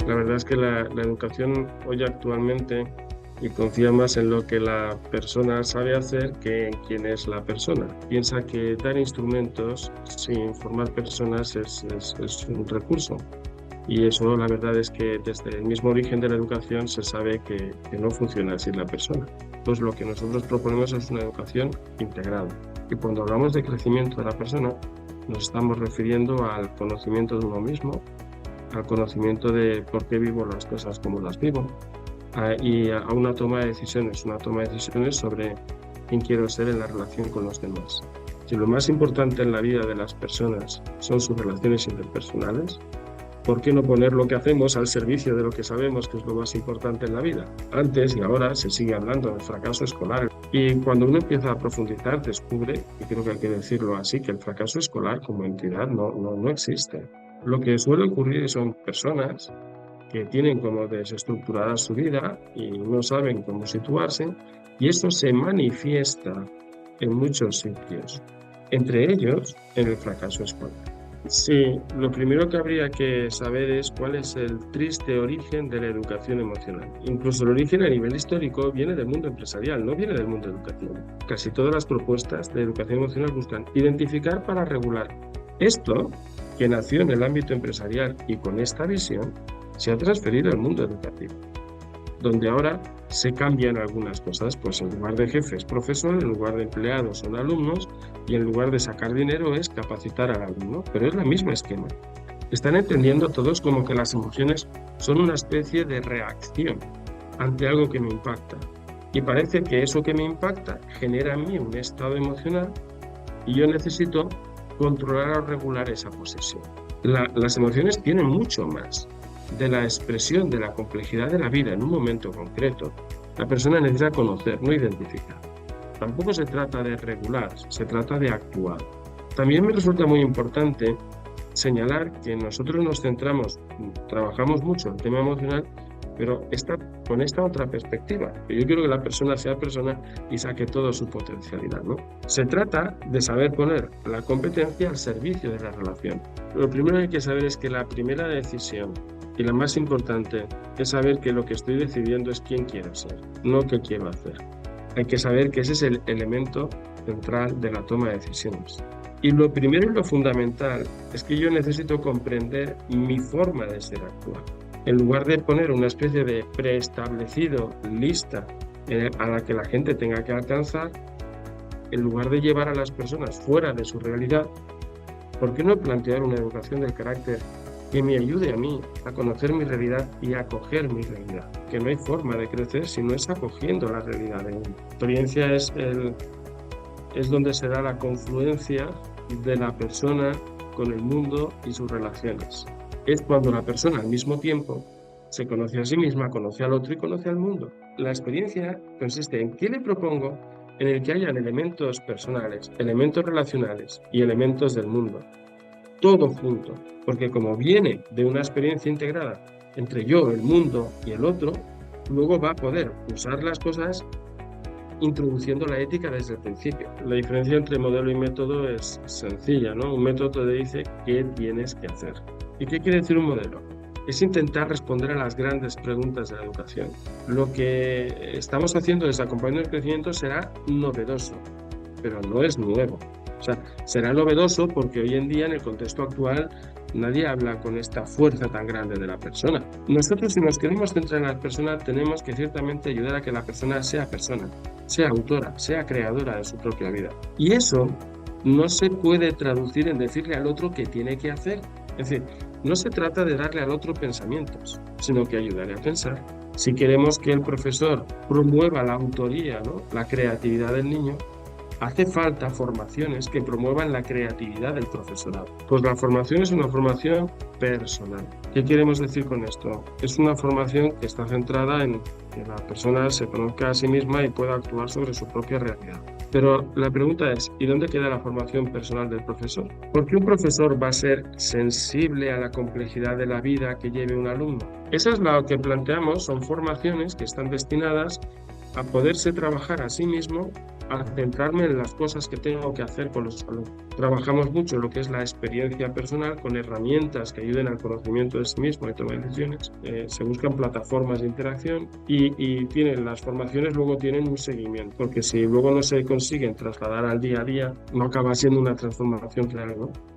La verdad es que la educación hoy actualmente y confía más en lo que la persona sabe hacer que en quién es la persona. Piensa que dar instrumentos sin formar personas es un recurso. Y eso la verdad es que desde el mismo origen de la educación se sabe que no funciona así la persona. Pues lo que nosotros proponemos es una educación integrada. Y cuando hablamos de crecimiento de la persona, nos estamos refiriendo al conocimiento de uno mismo, al conocimiento de por qué vivo las cosas como las vivo, y a una toma de decisiones sobre quién quiero ser en la relación con los demás. Si lo más importante en la vida de las personas son sus relaciones interpersonales, ¿por qué no poner lo que hacemos al servicio de lo que sabemos que es lo más importante en la vida? Antes y ahora se sigue hablando del fracaso escolar. Y cuando uno empieza a profundizar, descubre, y creo que hay que decirlo así, que el fracaso escolar como entidad no existe. Lo que suele ocurrir son personas que tienen como desestructurada su vida y no saben cómo situarse, y eso se manifiesta en muchos sitios, entre ellos en el fracaso escolar. Sí, lo primero que habría que saber es cuál es el triste origen de la educación emocional. Incluso el origen a nivel histórico viene del mundo empresarial, no viene del mundo educativo. Casi todas las propuestas de educación emocional buscan identificar para regular. Esto, que nació en el ámbito empresarial y con esta visión, se ha transferido al mundo educativo, donde ahora se cambian algunas cosas, pues en lugar de jefes, profesor, en lugar de empleados son alumnos, y en lugar de sacar dinero es capacitar al alumno, pero es el mismo esquema. Están entendiendo todos como que las emociones son una especie de reacción ante algo que me impacta, y parece que eso que me impacta genera en mí un estado emocional y yo necesito controlar o regular esa posesión. Las emociones tienen mucho más de la expresión de la complejidad de la vida en un momento concreto. La persona necesita conocer, no identificar. Tampoco se trata de regular, se trata de actuar. También me resulta muy importante señalar que nosotros nos centramos, trabajamos mucho el tema emocional, pero con esta otra perspectiva. Yo quiero que la persona sea persona y saque toda su potencialidad, ¿no? Se trata de saber poner la competencia al servicio de la relación. Lo primero que hay que saber es que la primera decisión y la más importante es saber que lo que estoy decidiendo es quién quiero ser, no qué quiero hacer. Hay que saber que ese es el elemento central de la toma de decisiones. Y lo primero y lo fundamental es que yo necesito comprender mi forma de ser actual. En lugar de poner una especie de preestablecido, lista a la que la gente tenga que alcanzar, en lugar de llevar a las personas fuera de su realidad, ¿por qué no plantear una educación del carácter que me ayude a mí a conocer mi realidad y a acoger mi realidad? Que no hay forma de crecer si no es acogiendo la realidad de uno. La experiencia es donde se da la confluencia de la persona con el mundo y sus relaciones. Es cuando la persona al mismo tiempo se conoce a sí misma, conoce al otro y conoce al mundo. La experiencia consiste en qué le propongo en el que hayan elementos personales, elementos relacionales y elementos del mundo. Todo junto, porque como viene de una experiencia integrada entre yo, el mundo y el otro, luego va a poder usar las cosas introduciendo la ética desde el principio. La diferencia entre modelo y método es sencilla, ¿no? Un método te dice qué tienes que hacer. ¿Y qué quiere decir un modelo? Es intentar responder a las grandes preguntas de la educación. Lo que estamos haciendo desde Acompañando el Crecimiento será novedoso, pero no es nuevo. O sea, será novedoso porque hoy en día, en el contexto actual, nadie habla con esta fuerza tan grande de la persona. Nosotros, si nos queremos centrar en la persona, tenemos que ciertamente ayudar a que la persona, sea autora, sea creadora de su propia vida. Y eso no se puede traducir en decirle al otro qué tiene que hacer. Es decir, no se trata de darle al otro pensamientos, sino que ayudarle a pensar. Si queremos que el profesor promueva la autoría, ¿no?, la creatividad del niño, hace falta formaciones que promuevan la creatividad del profesorado. Pues la formación es una formación personal. ¿Qué queremos decir con esto? Es una formación que está centrada en que la persona se conozca a sí misma y pueda actuar sobre su propia realidad. Pero la pregunta es, ¿y dónde queda la formación personal del profesor? ¿Por qué un profesor va a ser sensible a la complejidad de la vida que lleve un alumno? Esa es lo que planteamos, son formaciones que están destinadas a poderse trabajar a sí mismo a centrarme en las cosas que tengo que hacer con los alumnos. Trabajamos mucho lo que es la experiencia personal con herramientas que ayuden al conocimiento de sí mismo y toma de decisiones. Se buscan plataformas de interacción y tienen las formaciones, luego tienen un seguimiento, porque si luego no se consiguen trasladar al día a día, no acaba siendo una transformación real, ¿no?